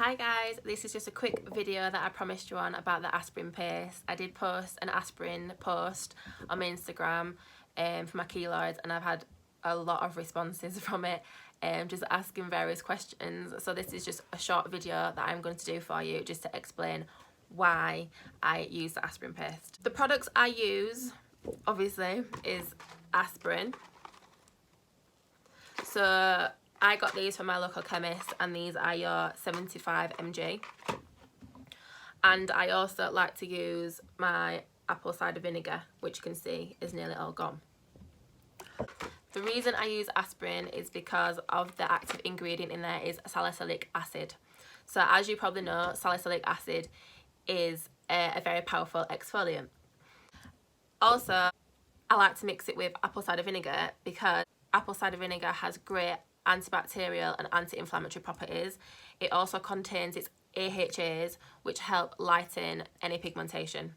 Hi guys, this is just a quick video that I promised you on about the aspirin paste. I did post an aspirin post on my Instagram for my keloids, and I've had a lot of responses from it, just asking various questions. So this is just a short video that I'm going to do for you just to explain why I use the aspirin paste. The products I use obviously is aspirin. So I got these from my local chemist, and these are your 75 mg. And I also like to use my apple cider vinegar, which you can see is nearly all gone. The reason I use aspirin is because of the active ingredient in there is salicylic acid. So as you probably know, salicylic acid is a very powerful exfoliant. Also, I like to mix it with apple cider vinegar because apple cider vinegar has great antibacterial and anti-inflammatory properties. It also contains its AHAs, which help lighten any pigmentation.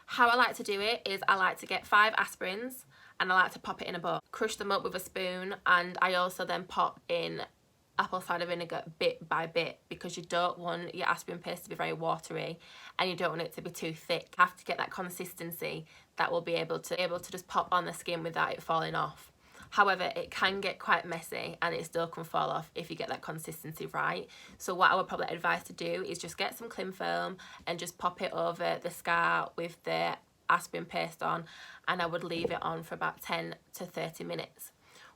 How I like to do it is I like to get 5 aspirins and I like to pop it in a bowl, crush them up with a spoon, and I also then pop in apple cider vinegar bit by bit, because you don't want your aspirin paste to be very watery and you don't want it to be too thick. You have to get that consistency that will be able to just pop on the skin without it falling off. However, it can get quite messy and it still can fall off if you get that consistency right. So what I would probably advise to do is just get some cling film and just pop it over the scar with the aspirin paste on, and I would leave it on for about 10 to 30 minutes.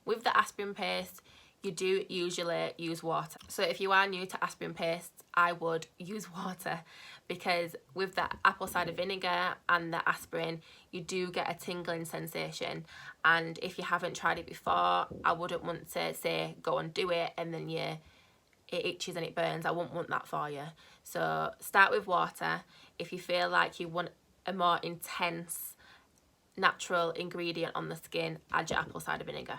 With the aspirin paste, you do usually use water. So if you are new to aspirin pastes, I would use water, because with the apple cider vinegar and the aspirin, you do get a tingling sensation. And if you haven't tried it before, I wouldn't want to say go and do it and then it itches and it burns. I wouldn't want that for you. So start with water. If you feel like you want a more intense natural ingredient on the skin, add your apple cider vinegar.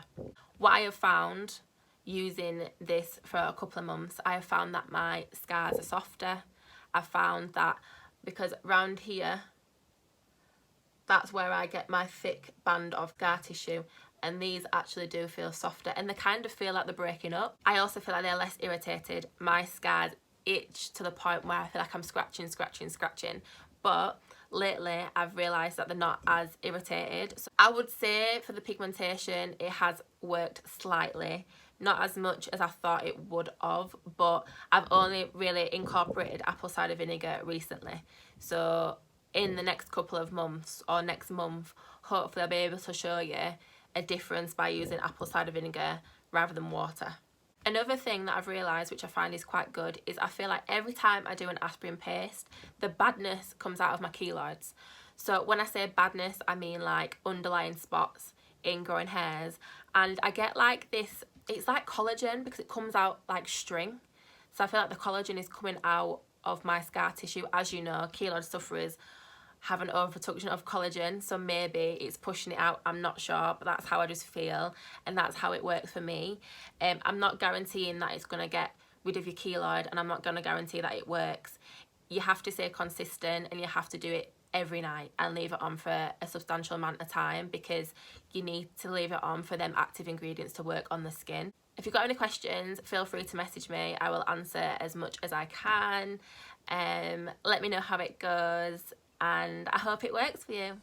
What I have found using this for a couple of months, I have found that my scars are softer. I've found that because around here, that's where I get my thick band of scar tissue, and these actually do feel softer and they kind of feel like they're breaking up. I also feel like they're less irritated. My scars itch to the point where I feel like I'm scratching, but lately I've realised that they're not as irritated. So I would say for the pigmentation, it has worked slightly. Not as much as I thought it would have, but I've only really incorporated apple cider vinegar recently. So in the next couple of months or next month, hopefully I'll be able to show you a difference by using apple cider vinegar rather than water. Another thing that I've realised, which I find is quite good, is I feel like every time I do an aspirin paste, the badness comes out of my keloids. So when I say badness, I mean like underlying spots, ingrowing hairs, and I get like this, it's like collagen because it comes out like string. So I feel like the collagen is coming out of my scar tissue. As you know, keloid sufferers have an overproduction of collagen, so maybe it's pushing it out, I'm not sure, but that's how I just feel, and that's how it works for me. I'm not guaranteeing that it's going to get rid of your keloid, and I'm not going to guarantee that it works. You have to stay consistent and you have to do it every night and leave it on for a substantial amount of time, because you need to leave it on for them active ingredients to work on the skin. If you've got any questions, feel free to message me. I will answer as much as I can. Let me know how it goes, and I hope it works for you.